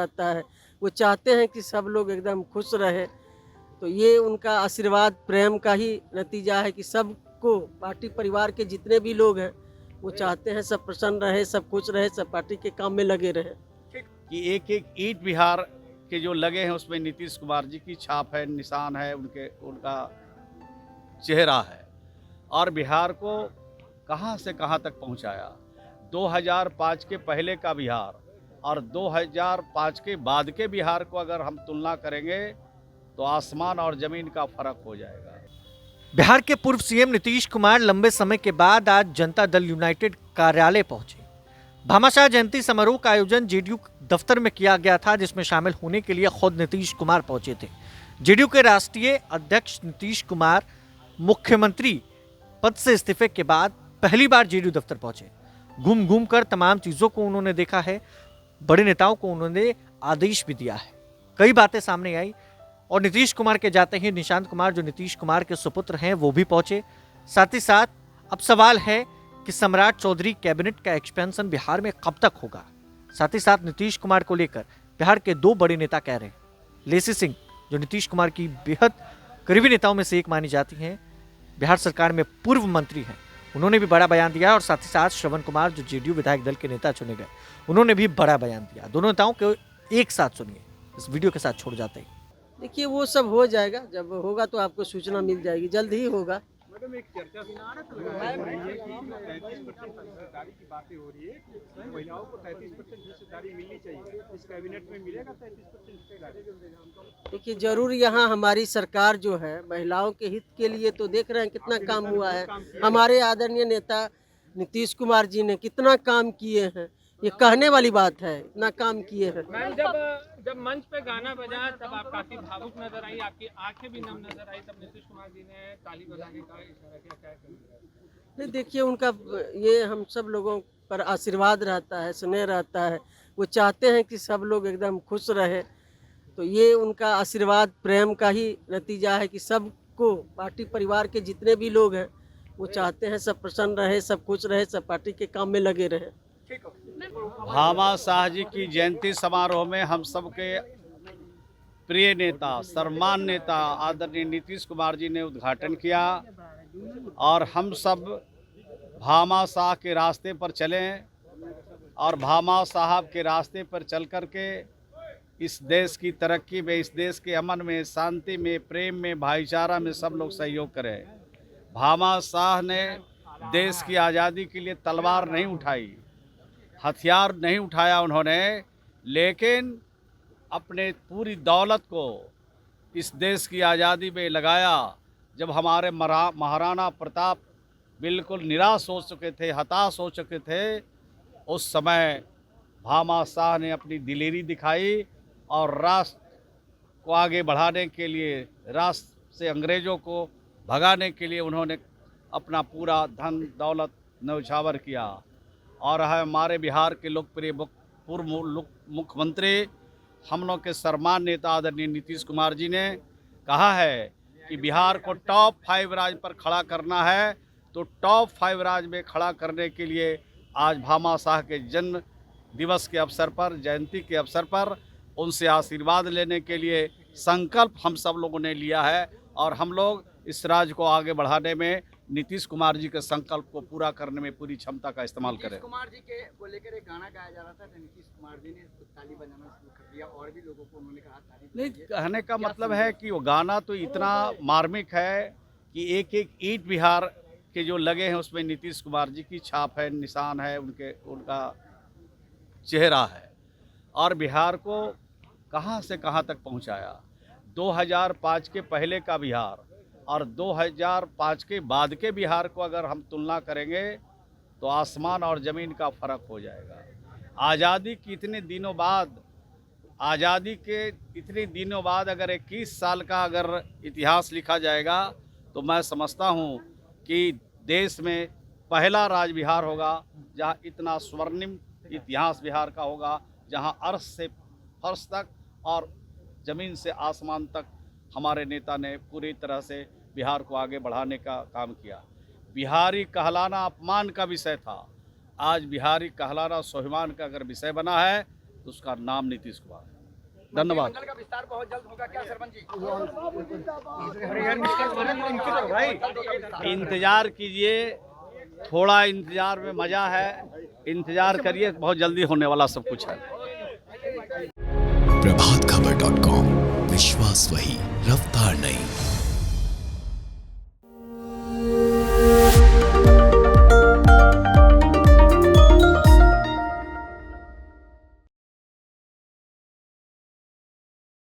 रहता है। वो चाहते हैं कि सब लोग एकदम खुश रहे। तो ये उनका आशीर्वाद प्रेम का ही नतीजा है कि सबको पार्टी परिवार के जितने भी लोग हैं वो चाहते हैं सब प्रसन्न रहे, सब खुश रहे, सब पार्टी के काम में लगे रहे। कि एक एक ईंट बिहार के जो लगे हैं उसमें नीतीश कुमार जी की छाप है, निशान है, उनका चेहरा है और बिहार को कहां से कहां तक पहुंचाया। 2005 के पहले का बिहार और 2005 के बाद के बिहार को अगर हम तुलना करेंगे तो आसमान और जमीन का फर्क हो जाएगा। बिहार के पूर्व सीएम नीतीश कुमार लंबे समय के बाद आज जनता दल यूनाइटेड कार्यालय पहुंचे। भामाशाह जयंती समारोह का आयोजन जेडीयू दफ्तर में किया गया था, जिसमें शामिल होने के लिए खुद नीतीश कुमार पहुंचे थे। जेडीयू के राष्ट्रीय अध्यक्ष नीतीश कुमार मुख्यमंत्री पद से इस्तीफे के बाद पहली बार जेडीयू दफ्तर पहुंचे। घूम घूम कर तमाम चीजों को उन्होंने देखा है, बड़े नेताओं को उन्होंने आदेश भी दिया है। कई बातें सामने आई और नीतीश कुमार के जाते ही निशांत कुमार, जो नीतीश कुमार के सुपुत्र हैं, वो भी पहुंचे। साथ ही साथ अब सवाल है कि सम्राट चौधरी कैबिनेट का एक्सपेंशन बिहार में कब तक होगा। साथ ही साथ नीतीश कुमार को लेकर बिहार के दो बड़े नेता कह रहे हैं। लेसी सिंह, जो नीतीश कुमार की बेहद करीबी नेताओं में से एक मानी जाती हैं, बिहार सरकार में पूर्व मंत्री हैं, उन्होंने भी बड़ा बयान दिया। और साथ ही साथ श्रवण कुमार, जो जेडीयू विधायक दल के नेता चुने गए, उन्होंने भी बड़ा बयान दिया। दोनों नेताओं को एक साथ सुनिए, इस वीडियो के साथ छोड़ जाते हैं। देखिए वो सब हो जाएगा, जब होगा तो आपको सूचना मिल जाएगी, जल्द ही होगा। मैडम, एक चर्चा हो रही है कि 33% हिस्सेदारी की बातें हो रही है, महिलाओं को 33% हिस्सेदारी मिलनी चाहिए। इस कैबिनेट में मिलेगा 33% हिस्सेदारी? देखिए जरूर यहाँ हमारी सरकार जो है महिलाओं के हित के लिए तो देख रहे हैं कितना काम हुआ है। हमारे आदरणीय नेता नीतीश कुमार जी ने कितना काम किए हैं, ये कहने वाली बात है, इतना काम किए हैं। मैम, जब मंच पे गाना बजा तब आप काफी भावुक नजर आई, आपकी आंखें भी नम नजर आई, तब नीतीश कुमार जी ने ताली बजाने का इशारा किया, क्या करेंगे? नहीं देखिए उनका ये हम सब लोगों पर आशीर्वाद रहता है, स्नेह रहता है। वो चाहते हैं कि सब लोग एकदम खुश रहे। तो ये उनका आशीर्वाद प्रेम का ही नतीजा है कि सबको पार्टी परिवार के जितने भी लोग हैं वो चाहते हैं सब प्रसन्न रहे, सब खुश रहे, सब पार्टी के काम में लगे रहे। भामाशाह जी की जयंती समारोह में हम सबके प्रिय नेता, सम्मान नेता आदरणीय नीतीश कुमार जी ने उद्घाटन किया और हम सब भामाशाह के रास्ते पर चलें और भामा साहब के रास्ते पर चल कर के इस देश की तरक्की में, इस देश के अमन में, शांति में, प्रेम में, भाईचारा में सब लोग सहयोग करें। भामाशाह ने देश की आज़ादी के लिए तलवार नहीं उठाई, हथियार नहीं उठाया उन्होंने, लेकिन अपने पूरी दौलत को इस देश की आज़ादी में लगाया। जब हमारे महाराणा प्रताप बिल्कुल निराश हो चुके थे, हताश हो चुके थे, उस समय भामाशाह ने अपनी दिलेरी दिखाई और राष्ट्र को आगे बढ़ाने के लिए, राष्ट्र से अंग्रेज़ों को भगाने के लिए उन्होंने अपना पूरा धन दौलत न्यौछावर किया। और हमारे बिहार के लोकप्रिय पूर्व मुख्यमंत्री, हम लोग के सम्मान नेता आदरणीय नीतीश कुमार जी ने कहा है कि बिहार को टॉप 5 राज्य पर खड़ा करना है। तो टॉप 5 राज्य में खड़ा करने के लिए आज भामाशाह के जन्म दिवस के अवसर पर, जयंती के अवसर पर उनसे आशीर्वाद लेने के लिए संकल्प हम सब लोगों ने लिया है और हम लोग इस राज्य को आगे बढ़ाने में नीतीश कुमार जी के संकल्प को पूरा करने में पूरी क्षमता का इस्तेमाल करें। नीतीश कुमार जी के को लेकर एक गाना गाया जा रहा था, तो नीतीश कुमार जी ने ताली बजाना शुरू कर दिया और भी लोगों को उन्होंने कहा ताली नहीं, बजाइए। कहने का मतलब है कि वो गाना तो इतना मार्मिक है कि एक एक ईंट बिहार के जो लगे हैं उसमें नीतीश कुमार जी की छाप है, निशान है, उनका चेहरा है और बिहार को कहां से कहां तक पहुंचाया। 2005 के पहले का बिहार और 2005 के बाद के बिहार को अगर हम तुलना करेंगे तो आसमान और ज़मीन का फ़र्क हो जाएगा। आज़ादी के इतने दिनों बाद अगर 21 साल का अगर इतिहास लिखा जाएगा तो मैं समझता हूँ कि देश में पहला राज्य बिहार होगा जहाँ इतना स्वर्णिम इतिहास बिहार का होगा, जहाँ अर्श से फर्श तक और ज़मीन से आसमान तक हमारे नेता ने पूरी तरह से बिहार को आगे बढ़ाने का काम किया। बिहारी कहलाना अपमान का विषय था, आज बिहारी कहलाना स्वाभिमान का अगर विषय बना है तो उसका नाम नीतीश कुमार है। धन्यवाद। मंडल का विस्तार बहुत जल्द होगा क्या सरपंच जी? इंतजार कीजिए, थोड़ा इंतजार में मजा है, इंतजार करिए, बहुत जल्दी होने वाला सब कुछ है। प्रभातखबर.com, विश्वास वही, रफ्तार नहीं।